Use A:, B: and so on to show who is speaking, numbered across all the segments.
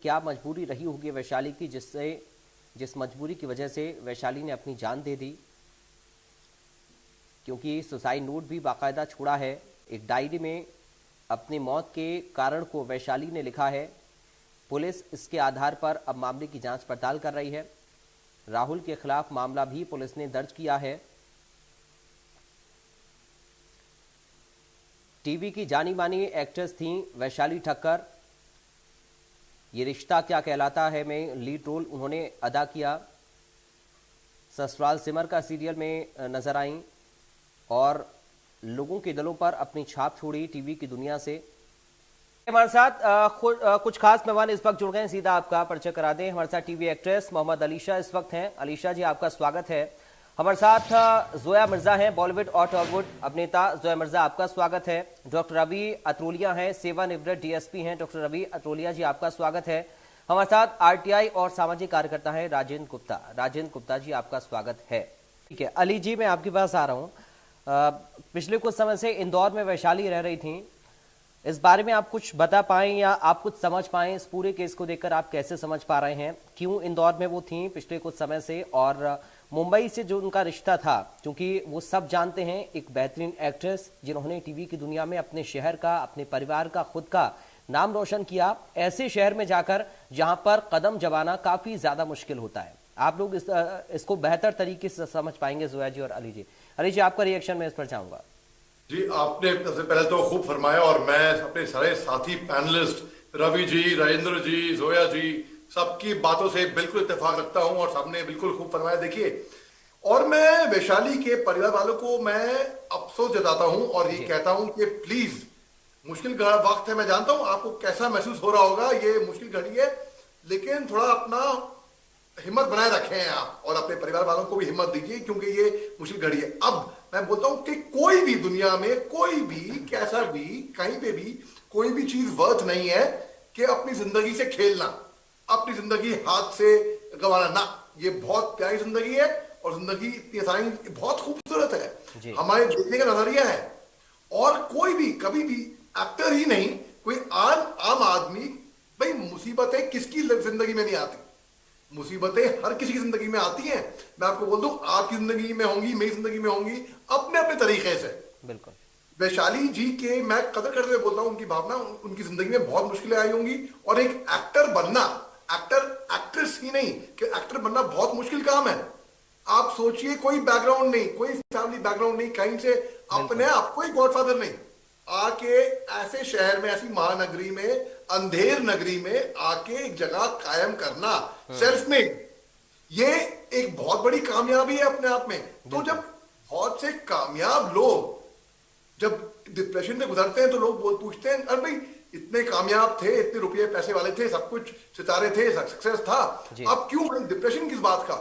A: क्या मजबूरी रही होगी वैशाली की, जिस मजबूरी की वजह से वैशाली ने अपनी जान दे दी। क्योंकि सुसाइड नोट भी बाकायदा छोड़ा है, एक डायरी में अपनी मौत के कारण को वैशाली ने लिखा है। पुलिस इसके आधार पर अब मामले की जांच पड़ताल कर रही है। राहुल के खिलाफ मामला भी पुलिस ने दर्ज किया है। टीवी की जानी मानी एक्ट्रेस थी वैशाली ठक्कर। ये रिश्ता क्या कहलाता है में लीड रोल उन्होंने अदा किया। ससुराल सिमर का सीरियल में नजर आई और लोगों के दिलों पर अपनी छाप छोड़ी टीवी की दुनिया से। हमारे साथ कुछ खास मेहमान इस वक्त जुड़ गए हैं, सीधा आपका परिचय करा दें। हमारे साथ टीवी एक्ट्रेस मोहम्मद अलीशा इस वक्त हैं। अलीशा जी, आपका स्वागत है। हमारे साथ जोया मिर्जा हैं, बॉलीवुड और टॉलीवुड अभिनेता। जोया मिर्जा, आपका स्वागत है। डॉक्टर रवि अत्रोलिया हैं, सेवानिवृत्त डीएसपी हैं। डॉक्टर रवि अत्रोलिया जी, आपका स्वागत है। हमारे साथ आरटीआई और सामाजिक कार्यकर्ता हैं राजेंद्र गुप्ता। राजेंद्र गुप्ता जी, आपका स्वागत है। ठीक है अली जी, मैं आपके पास आ रहा हूँ। पिछले कुछ समय से इंदौर में वैशाली रह रही थी, इस बारे में आप कुछ बता पाएं या आप कुछ समझ पाएं? इस पूरे केस को देखकर आप कैसे समझ पा रहे हैं, क्यों इंदौर में वो थी पिछले कुछ समय से, और मुंबई से जो उनका रिश्ता था, क्योंकि वो सब जानते हैं एक बेहतरीन एक्ट्रेस जिन्होंने टीवी की दुनिया में अपने शहर का, अपने परिवार का, खुद का नाम रोशन किया, ऐसे शहर में जाकर जहां पर कदम जमाना काफी ज्यादा मुश्किल होता है। आप लोग इसको बेहतर तरीके से समझ पाएंगे, जोया जी और अली जी। अली जी, आपका रिएक्शन मैं इस पर चाहूंगा।
B: जी, आपने सबसे पहले तो खूब फरमाया और मैं अपने सारे साथी पैनलिस्ट रवि जी, राजेंद्र जी, जोया जी, सबकी बातों से बिल्कुल इत्तेफाक रखता हूं और सबने बिल्कुल खूब फरमाया। देखिए, और मैं वैशाली के परिवार वालों को मैं अफसोस जताता हूं और ये कहता हूं कि प्लीज, मुश्किल वक्त है, मैं जानता हूं आपको कैसा महसूस हो रहा होगा, ये मुश्किल घड़ी है, लेकिन थोड़ा अपना हिम्मत बनाए रखें आप और अपने परिवार वालों को भी हिम्मत दीजिए, क्योंकि ये मुश्किल घड़ी है। अब मैं बोलता हूं कि कोई भी दुनिया में, कोई भी कैसा भी, कहीं पे भी कोई भी चीज वर्थ नहीं है कि अपनी जिंदगी से खेलना, अपनी जिंदगी हाथ से गंवाना ना। ये बहुत प्यारी जिंदगी है और जिंदगी इतनी आसानी, बहुत खूबसूरत है, हमारे देखने का नजरिया है। और कोई भी कभी भी एक्टर ही नहीं, कोई आम आदमी, भाई मुसीबतें किसकी जिंदगी में नहीं आती, मुसीबतें हर किसी की जिंदगी में आती हैं। मैं आपको बोल दूं, आपकी जिंदगी में होंगी, मेरी जिंदगी में होंगी, अपने अपने तरीके से।
A: बिल्कुल
B: वैशाली जी के मैं कदर करते हुए बोलता हूं, उनकी भावना, उनकी जिंदगी में बहुत मुश्किलें आई होंगी और एक एक्टर बनना, एक्ट्रेस ही नहीं कि एक्टर बनना बहुत मुश्किल काम है। आप सोचिए, कोई बैकग्राउंड नहीं, कोई फैमिली बैकग्राउंड नहीं, कहीं से अपने आप, कोई गॉडफादर नहीं, आके ऐसे शहर में, ऐसी महानगरी में, अंधेर नगरी में आके एक जगह कायम करना, सेल्फ मेड, ये एक बहुत बड़ी कामयाबी है अपने आप में। तो जब बहुत से कामयाब लोग जब डिप्रेशन से गुजरते हैं तो लोग पूछते हैं, अरे भाई इतने कामयाब थे, इतने रुपये पैसे वाले थे, सब कुछ सितारे थे, सक्सेस था, अब क्यों डिप्रेशन किस बात का?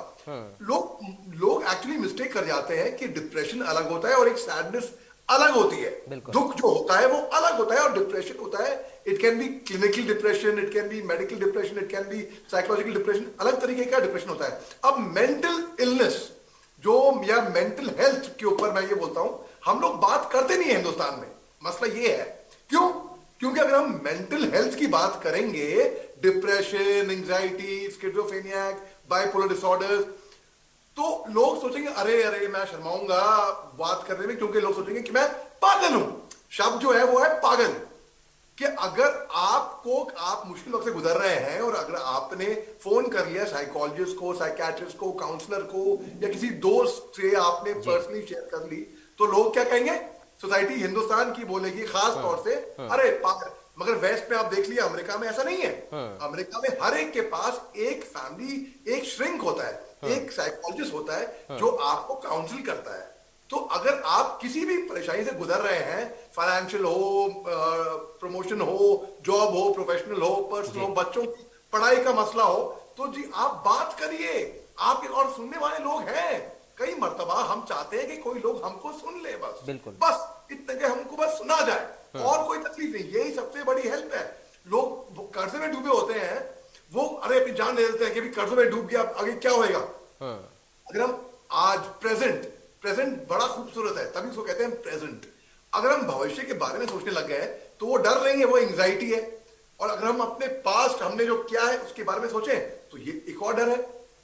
B: लोग एक्चुअली मिस्टेक कर जाते हैं कि डिप्रेशन अलग होता है और एक सैडनेस अलग होती है। दुख जो होता है वो अलग होता है और डिप्रेशन होता है, it can be clinical depression, it can be medical depression, it can be psychological depression, अलग तरीके का डिप्रेशन होता है। अब मेंटल इलनेस जो, या मेंटल हेल्थ के ऊपर मैं ये बोलता हूं, हम लोग बात करते नहीं है हिंदुस्तान में। मसला ये है, क्यों? क्योंकि अगर हम मेंटल हेल्थ की बात करेंगे, depression, anxiety, schizophrenia, bipolar disorder, तो लोग सोचेंगे अरे अरे मैं शर्माऊंगा बात करने में, क्योंकि लोग सोचेंगे कि मैं पागल हूं। शब्द जो है वो है पागल। कि अगर आप मुश्किल वक्त से गुजर रहे हैं और अगर आपने फोन कर लिया साइकोलॉजिस्ट को, साइकियाट्रिस्ट को, काउंसलर को, या किसी दोस्त से आपने पर्सनली शेयर कर ली, तो लोग क्या कहेंगे? सोसाइटी हिंदुस्तान की बोलेगी खास तौर से, अरे पागल। मगर वेस्ट में आप देख लिया, अमेरिका में ऐसा नहीं है। अमेरिका में हर एक के पास एक फैमिली, एक श्रिंक होता है, एक साइकोलॉजिस्ट होता है जो आपको काउंसिल करता है। तो अगर आप किसी भी परेशानी से गुजर रहे हैं, फाइनेंशियल हो, प्रमोशन हो, जॉब हो, प्रोफेशनल हो, पर्सनल हो, बच्चों की पढ़ाई का मसला हो, तो जी आप बात करिए। आपके और सुनने वाले लोग हैं, कई मर्तबा हम चाहते हैं कि कोई लोग हमको सुन ले, बस इतने के हमको बस सुना जाए, और कोई तकलीफ नहीं। यही सबसे बड़ी हेल्प है। लोग कर्जे में डूबे होते हैं, वो अरे अपनी जान दे देते हैं कि भी कर्जों में डूब गया, आगे क्या होएगा। अगर हम आज प्रेजेंट बड़ा खूबसूरत है, तभी इसको कहते हैं प्रेजेंट। अगर हम भविष्य के बारे में सोचने लग गए तो वो डर नहीं है, वो एंजाइटी है। और अगर हम अपने पास्ट हमने जो किया है उसके बारे में सोचें तो ये एक और डर है।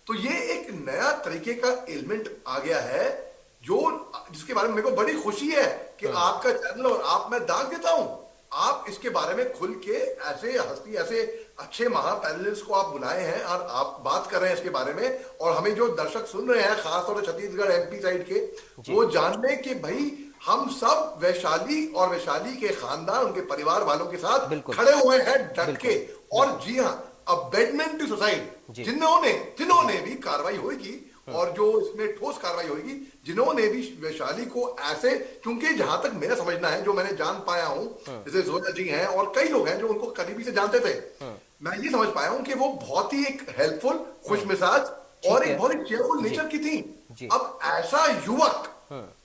B: तो ये एक नया तरीके का एलिमेंट आ गया है जो जिसके बारे में मेरे को बड़ी खुशी है कि आपका चैनल और आप, मैं दाग देता हूं, आप इसके बारे में खुल के ऐसे हस्ती, ऐसे अच्छे महापैनलिस्ट को आप बुलाए हैं और आप बात कर रहे हैं इसके बारे में। और हमें जो दर्शक सुन रहे हैं खासतौर पर छत्तीसगढ़ एमपी साइड के, वो जानने कि भाई हम सब वैशाली और वैशाली के खानदान, उनके परिवार वालों के साथ खड़े हुए हैं डट के। और जी हाँ, अबेटमेंट टू सुसाइड जिन्होंने भी कार्रवाई होगी और जो इसमें ठोस कार्रवाई होगी, जिन्होंने भी वैशाली को ऐसे, क्योंकि जहां तक मेरा समझना है, जो मैंने जान पाया हूं, जैसे जोया जी हैं और कई लोग हैं जो उनको करीबी से जानते थे, मैं ये समझ पाया हूं कि वो बहुत ही एक हेल्पफुल, खुश मिजाज और एक बहुत ही चेयरफुल नेचर की थी। अब ऐसा युवक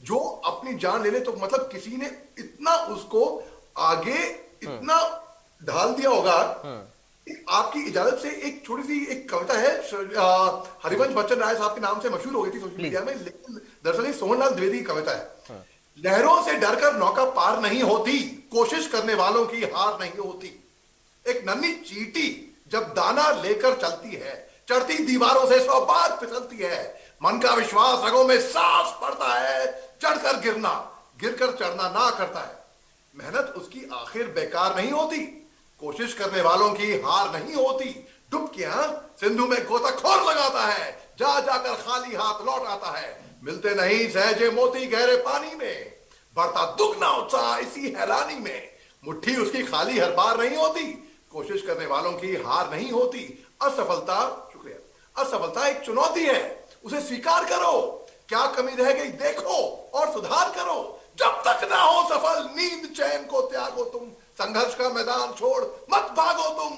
B: जो अपनी जान ले ले, तो मतलब किसी ने इतना उसको आगे इतना ढाल दिया होगा। आपकी इजाजत से एक छोटी सी एक कविता है, हरिवंश बच्चन राय साहब के नाम से मशहूर हो गई थी सोशल मीडिया में, लेकिन दरअसल ये सोहनलाल द्विवेदी की कविता है। लहरों से डरकर नौका पार नहीं होती, कोशिश करने वालों की हार नहीं होती। एक नन्ही चींटी जब दाना लेकर चलती है, चढ़ती दीवारों से 100 बार फिसलती है। मन का विश्वास रगों में सांस पड़ता है, चढ़कर गिरना, गिरकर चढ़ना ना करता है। मेहनत उसकी आखिर बेकार नहीं होती, कोशिश करने वालों की हार नहीं होती। डुबकियां सिंधु में गोताखोर लगाता है, जा जाकर खाली हाथ लौट आता है। मिलते नहीं सहजे मोती गहरे पानी में, बढ़ता दुगना उत्साह इसी हैरानी में। मुट्ठी उसकी खाली हर बार नहीं होती, कोशिश करने वालों की हार नहीं होती। असफलता, शुक्रिया, असफलता एक चुनौती है, उसे स्वीकार करो। क्या कमी रह गई देखो और सुधार करो। जब तक ना हो सफल नींद चैन को त्यागो तुम, संघर्ष का मैदान छोड़ मत भागो तुम।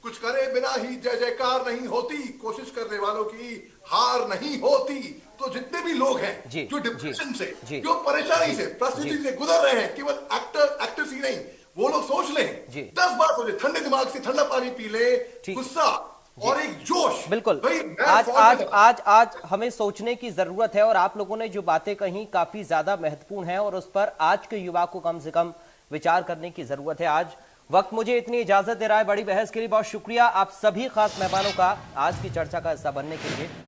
B: कुछ करे बिना ही जय जयकार नहीं होती, कोशिश करने वालों की हार नहीं होती। तो जितने भी लोग हैं जो डिप्रेशन से, जो परेशानी से, परिस्थिति से गुजर रहे हैं, केवल एक्टर्स ही नहीं, वो लोग सोच लें, 10 बार सोचे, ठंडे दिमाग से ठंडा पानी पी ले, गुस्सा और एक जोश।
A: बिल्कुल, आज हमें सोचने की जरूरत है और आप लोगों ने जो बातें कही काफी ज्यादा महत्वपूर्ण है और उस पर आज के युवा को कम से कम विचार करने की जरूरत है। आज वक्त मुझे इतनी इजाजत दे रहा है। बड़ी बहस के लिए बहुत शुक्रिया आप सभी खास मेहमानों का आज की चर्चा का हिस्सा बनने के लिए।